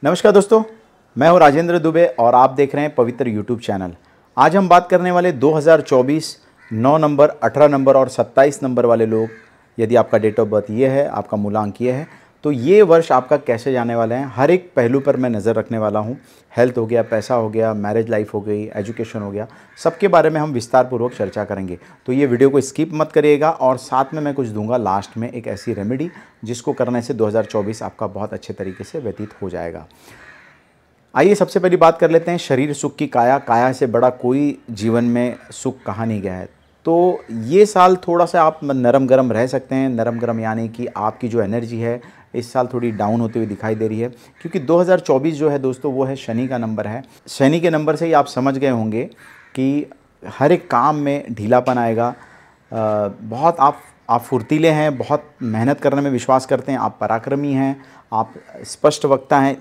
नमस्कार दोस्तों, मैं हूं राजेंद्र दुबे और आप देख रहे हैं पवित्र यूट्यूब चैनल। आज हम बात करने वाले 2024 9 नंबर, 18 नंबर और 27 नंबर वाले लोग। यदि आपका डेट ऑफ बर्थ ये है, आपका मूलांक ये है, तो ये वर्ष आपका कैसे जाने वाला है, हर एक पहलू पर मैं नज़र रखने वाला हूं। हेल्थ हो गया, पैसा हो गया, मैरिज लाइफ हो गई, एजुकेशन हो गया, सबके बारे में हम विस्तार पूर्वक चर्चा करेंगे। तो ये वीडियो को स्किप मत करिएगा और साथ में मैं कुछ दूंगा लास्ट में, एक ऐसी रेमेडी जिसको करने से 2024 आपका बहुत अच्छे तरीके से व्यतीत हो जाएगा। आइए सबसे पहली बात कर लेते हैं शरीर सुख की काया। काया से बड़ा कोई जीवन में सुख कहा नहीं गया है। तो ये साल थोड़ा सा आप नरम गरम रह सकते हैं। नरम गरम यानी कि आपकी जो एनर्जी है इस साल थोड़ी डाउन होती हुई दिखाई दे रही है, क्योंकि 2024 जो है दोस्तों वो है शनि का नंबर है। शनि के नंबर से ही आप समझ गए होंगे कि हर एक काम में ढीलापन आएगा। बहुत आप फुर्तीले हैं, बहुत मेहनत करने में विश्वास करते हैं, आप पराक्रमी हैं, आप स्पष्ट वक्ता हैं।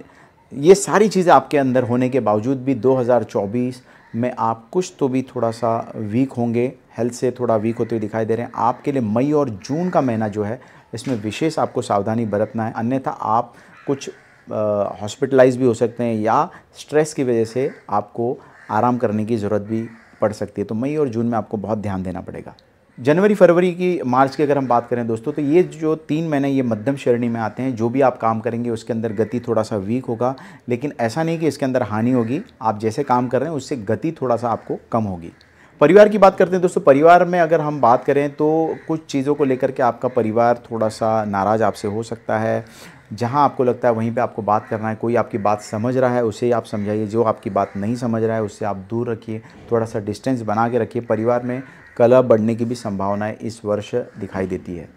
ये सारी चीज़ें आपके अंदर होने के बावजूद भी 2024 में आप कुछ तो भी थोड़ा सा वीक होंगे, हेल्थ से थोड़ा वीक होते हुए दिखाई दे रहे हैं। आपके लिए मई और जून का महीना जो है इसमें विशेष आपको सावधानी बरतना है, अन्यथा आप कुछ हॉस्पिटलाइज भी हो सकते हैं या स्ट्रेस की वजह से आपको आराम करने की ज़रूरत भी पड़ सकती है। तो मई और जून में आपको बहुत ध्यान देना पड़ेगा। जनवरी, फरवरी की, मार्च की अगर हम बात करें दोस्तों, तो ये जो 3 महीने ये मध्यम श्रेणी में आते हैं। जो भी आप काम करेंगे उसके अंदर गति थोड़ा सा वीक होगा, लेकिन ऐसा नहीं कि इसके अंदर हानि होगी। आप जैसे काम कर रहे हैं उससे गति थोड़ा सा आपको कम होगी। परिवार की बात करते हैं दोस्तों। परिवार में अगर हम बात करें तो कुछ चीज़ों को लेकर के आपका परिवार थोड़ा सा नाराज़ आपसे हो सकता है। जहाँ आपको लगता है वहीं पे आपको बात करना है। कोई आपकी बात समझ रहा है उसे आप समझाइए, जो आपकी बात नहीं समझ रहा है उससे आप दूर रखिए, थोड़ा सा डिस्टेंस बना के रखिए। परिवार में कलह बढ़ने की भी संभावनाएं इस वर्ष दिखाई देती है।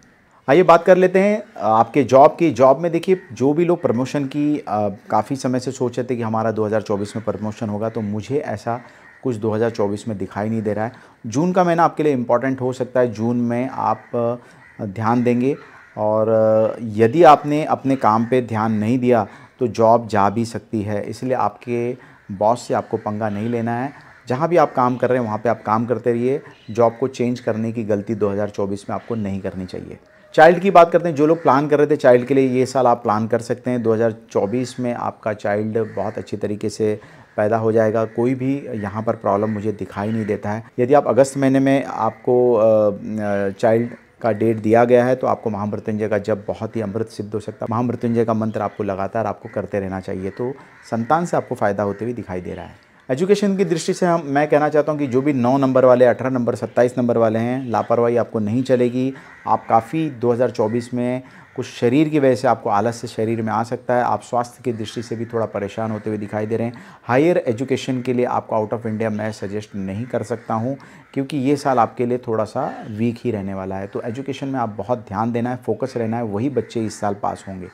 आइए बात कर लेते हैं आपके जॉब की। जॉब में देखिए, जो भी लोग प्रमोशन की काफ़ी समय से सोच रहे थे कि हमारा 2024 में प्रमोशन होगा, तो मुझे ऐसा कुछ 2024 में दिखाई नहीं दे रहा है। जून का महीना आपके लिए इम्पॉर्टेंट हो सकता है। जून में आप ध्यान देंगे और यदि आपने अपने काम पे ध्यान नहीं दिया तो जॉब जा भी सकती है। इसलिए आपके बॉस से आपको पंगा नहीं लेना है। जहाँ भी आप काम कर रहे हैं वहाँ पे आप काम करते रहिए। जॉब को चेंज करने की गलती 2024 में आपको नहीं करनी चाहिए। चाइल्ड की बात करते हैं। जो लोग प्लान कर रहे थे चाइल्ड के लिए, ये साल आप प्लान कर सकते हैं। 2024 में आपका चाइल्ड बहुत अच्छी तरीके से पैदा हो जाएगा। कोई भी यहाँ पर प्रॉब्लम मुझे दिखाई नहीं देता है। यदि आप अगस्त महीने में आपको चाइल्ड का डेट दिया गया है तो आपको महामृत्युंजय का जप बहुत ही अमृत सिद्ध हो सकता है। महामृत्युंजय का मंत्र आपको लगातार आपको करते रहना चाहिए, तो संतान से आपको फ़ायदा होते हुए दिखाई दे रहा है। एजुकेशन की दृष्टि से मैं कहना चाहता हूं कि जो भी 9 नंबर वाले, 18 नंबर, 27 नंबर वाले हैं, लापरवाही आपको नहीं चलेगी। आप काफ़ी 2024 में कुछ शरीर की वजह से आपको आलस्य शरीर में आ सकता है। आप स्वास्थ्य की दृष्टि से भी थोड़ा परेशान होते हुए दिखाई दे रहे हैं। हायर एजुकेशन के लिए आपको आउट ऑफ इंडिया मैं सजेस्ट नहीं कर सकता हूं, क्योंकि ये साल आपके लिए थोड़ा सा वीक ही रहने वाला है। तो एजुकेशन में आप बहुत ध्यान देना है, फोकस रहना है, वही बच्चे इस साल पास होंगे।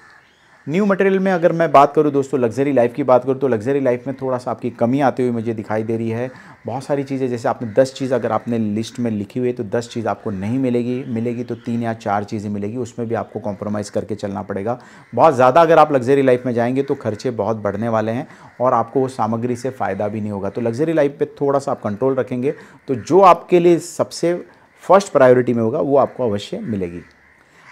न्यू मटेरियल में अगर मैं बात करूं दोस्तों, लग्जरी लाइफ की बात करूं, तो लग्जरी लाइफ में थोड़ा सा आपकी कमी आती हुई मुझे दिखाई दे रही है। बहुत सारी चीज़ें, जैसे आपने 10 चीज़ अगर आपने लिस्ट में लिखी हुई है तो 10 चीज़ आपको नहीं मिलेगी तो 3 या 4 चीज़ें मिलेगी। उसमें भी आपको कॉम्प्रोमाइज़ करके चलना पड़ेगा। बहुत ज़्यादा अगर आप लग्जरी लाइफ में जाएंगे तो खर्चे बहुत बढ़ने वाले हैं और आपको वो सामग्री से फ़ायदा भी नहीं होगा। तो लग्जरी लाइफ पर थोड़ा सा आप कंट्रोल रखेंगे तो जो आपके लिए सबसे फर्स्ट प्रायोरिटी में होगा वो आपको अवश्य मिलेगी।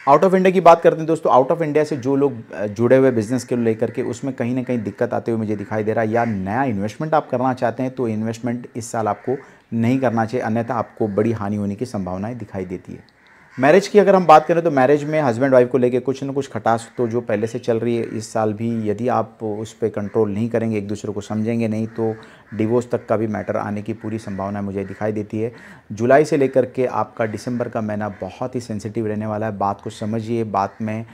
आउट ऑफ इंडिया की बात करते हैं दोस्तों। आउट ऑफ इंडिया से जो लोग जुड़े हुए बिजनेस के लेकर के, उसमें कहीं ना कहीं दिक्कत आते हुए मुझे दिखाई दे रहा है। या नया इन्वेस्टमेंट आप करना चाहते हैं तो इन्वेस्टमेंट इस साल आपको नहीं करना चाहिए, अन्यथा आपको बड़ी हानि होने की संभावनाएं दिखाई देती है। मैरिज की अगर हम बात करें तो मैरिज में हस्बैंड वाइफ को लेके कुछ ना कुछ खटास तो जो पहले से चल रही है इस साल भी, यदि आप उस पर कंट्रोल नहीं करेंगे, एक दूसरे को समझेंगे नहीं, तो डिवोर्स तक का भी मैटर आने की पूरी संभावना मुझे दिखाई देती है। जुलाई से लेकर के आपका दिसंबर का महीना बहुत ही सेंसिटिव रहने वाला है। बात को समझिए, बात में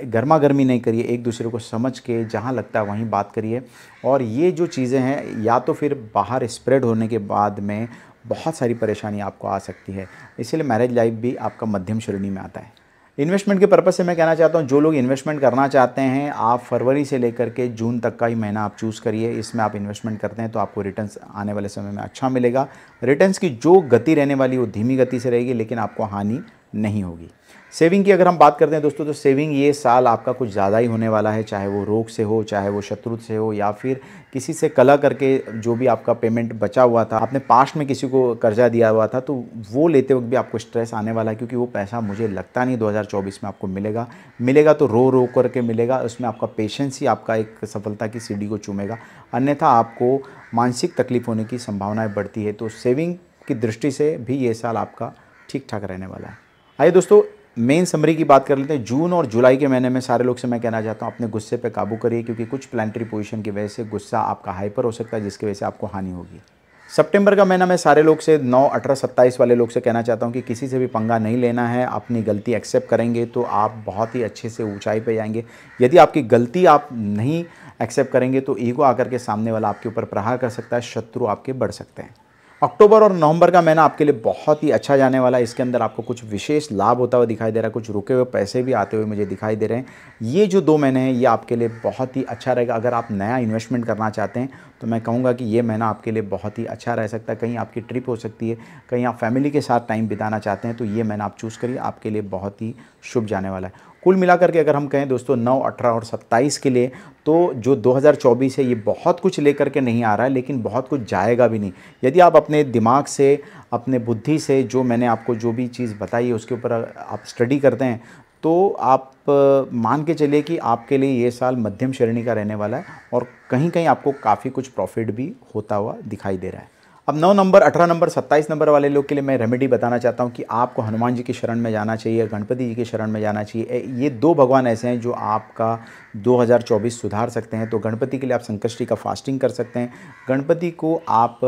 गर्मा गर्मी नहीं करिए, एक दूसरे को समझ के जहाँ लगता है वहीं बात करिए। और ये जो चीज़ें हैं या तो फिर बाहर स्प्रेड होने के बाद में बहुत सारी परेशानी आपको आ सकती है। इसलिए मैरिज लाइफ भी आपका मध्यम श्रेणी में आता है। इन्वेस्टमेंट के पर्पज़ से मैं कहना चाहता हूँ, जो लोग इन्वेस्टमेंट करना चाहते हैं, आप फरवरी से लेकर के जून तक का ही महीना आप चूज़ करिए। इसमें आप इन्वेस्टमेंट करते हैं तो आपको रिटर्न्स आने वाले समय में अच्छा मिलेगा। रिटर्न्स की जो गति रहने वाली वो धीमी गति से रहेगी, लेकिन आपको हानि नहीं होगी। सेविंग की अगर हम बात करते हैं दोस्तों, तो सेविंग ये साल आपका कुछ ज़्यादा ही होने वाला है, चाहे वो रोग से हो, चाहे वो शत्रु से हो, या फिर किसी से कलह करके जो भी आपका पेमेंट बचा हुआ था, आपने पास्ट में किसी को कर्जा दिया हुआ था, तो वो लेते वक्त भी आपको स्ट्रेस आने वाला है, क्योंकि वो पैसा मुझे लगता नहीं 2024 में आपको मिलेगा। मिलेगा तो रो रो करके मिलेगा, उसमें आपका पेशेंस ही आपका एक सफलता की सीढ़ी को चूमेगा, अन्यथा आपको मानसिक तकलीफ होने की संभावनाएँ बढ़ती है। तो सेविंग की दृष्टि से भी ये साल आपका ठीक ठाक रहने वाला है। आइए दोस्तों, मेन समरी की बात कर लेते हैं। जून और जुलाई के महीने में सारे लोग से मैं कहना चाहता हूँ, अपने गुस्से पे काबू करिए, क्योंकि कुछ प्लानिटरी पोजीशन की वजह से गुस्सा आपका हाइपर हो सकता है, जिसकी वजह से आपको हानि होगी। सितंबर का महीना मैं सारे लोग से 9, 18, 27 वाले लोग से कहना चाहता हूँ कि किसी से भी पंगा नहीं लेना है। अपनी गलती एक्सेप्ट करेंगे तो आप बहुत ही अच्छे से ऊंचाई पे जाएंगे। यदि आपकी गलती आप नहीं एक्सेप्ट करेंगे तो ईगो आकर के सामने वाला आपके ऊपर प्रहार कर सकता है, शत्रु आपके बढ़ सकते हैं। अक्टूबर और नवंबर का महीना आपके लिए बहुत ही अच्छा जाने वाला है। इसके अंदर आपको कुछ विशेष लाभ होता हुआ दिखाई दे रहा है, कुछ रुके हुए पैसे भी आते हुए मुझे दिखाई दे रहे हैं। ये जो 2 महीने हैं ये आपके लिए बहुत ही अच्छा रहेगा। अगर आप नया इन्वेस्टमेंट करना चाहते हैं तो मैं कहूँगा कि ये महीना आपके लिए बहुत ही अच्छा रह सकता है। कहीं आपकी ट्रिप हो सकती है, कहीं आप फैमिली के साथ टाइम बिताना चाहते हैं, तो ये महीना आप चूज़ करिए, आपके लिए बहुत ही शुभ जाने वाला है। कुल मिलाकर के अगर हम कहें दोस्तों 9, 18 और 27 के लिए, तो जो 2024 है ये बहुत कुछ लेकर के नहीं आ रहा है, लेकिन बहुत कुछ जाएगा भी नहीं। यदि आप अपने दिमाग से, अपने बुद्धि से, जो मैंने आपको जो भी चीज़ बताई है उसके ऊपर आप स्टडी करते हैं, तो आप मान के चलिए कि आपके लिए ये साल मध्यम श्रेणी का रहने वाला है, और कहीं कहीं आपको काफ़ी कुछ प्रॉफिट भी होता हुआ दिखाई दे रहा है। अब 9 नंबर, 18 नंबर, 27 नंबर वाले लोग के लिए मैं रेमेडी बताना चाहता हूँ कि आपको हनुमान जी की शरण में जाना चाहिए, गणपति जी की शरण में जाना चाहिए। ये 2 भगवान ऐसे हैं जो आपका 2024 सुधार सकते हैं। तो गणपति के लिए आप संकष्टी का फास्टिंग कर सकते हैं। गणपति को आप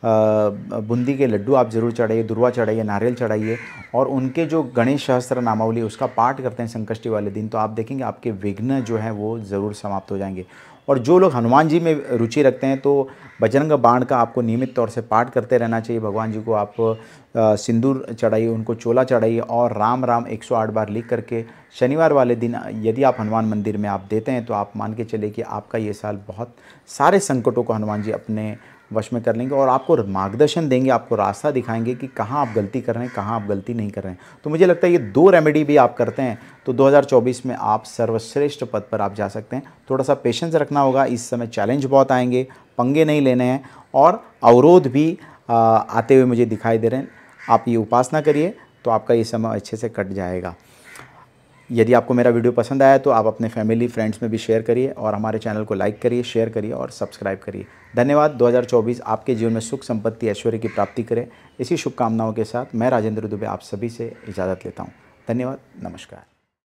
बूंदी के लड्डू आप ज़रूर चढ़ाइए, दुर्वा चढ़ाइए, नारियल चढ़ाइए, और उनके जो गणेश सहस्त्र नामावली उसका पाठ करते हैं संकष्टी वाले दिन, तो आप देखेंगे आपके विघ्न जो हैं वो ज़रूर समाप्त हो जाएंगे। और जो लोग हनुमान जी में रुचि रखते हैं तो बजरंग बाण का आपको नियमित तौर से पाठ करते रहना चाहिए। भगवान जी को आप सिंदूर चढ़ाइए, उनको चोला चढ़ाइए, और राम राम 108 बार लिख करके शनिवार वाले दिन यदि आप हनुमान मंदिर में आप देते हैं, तो आप मान के चलिए कि आपका ये साल बहुत सारे संकटों को हनुमान जी अपने वश में कर लेंगे, और आपको मार्गदर्शन देंगे, आपको रास्ता दिखाएंगे कि कहाँ आप गलती कर रहे हैं, कहाँ आप गलती नहीं कर रहे हैं। तो मुझे लगता है ये 2 रेमेडी भी आप करते हैं तो 2024 में आप सर्वश्रेष्ठ पद पर आप जा सकते हैं। थोड़ा सा पेशेंस रखना होगा, इस समय चैलेंज बहुत आएंगे, पंगे नहीं लेने हैं, और अवरोध भी आते हुए मुझे दिखाई दे रहे हैं। आप ये उपासना करिए तो आपका ये समय अच्छे से कट जाएगा। यदि आपको मेरा वीडियो पसंद आया तो आप अपने फैमिली फ्रेंड्स में भी शेयर करिए, और हमारे चैनल को लाइक करिए, शेयर करिए और सब्सक्राइब करिए। धन्यवाद। 2024 आपके जीवन में सुख, संपत्ति, ऐश्वर्य की प्राप्ति करे, इसी शुभकामनाओं के साथ मैं राजेंद्र दुबे आप सभी से इजाज़त लेता हूँ। धन्यवाद। नमस्कार।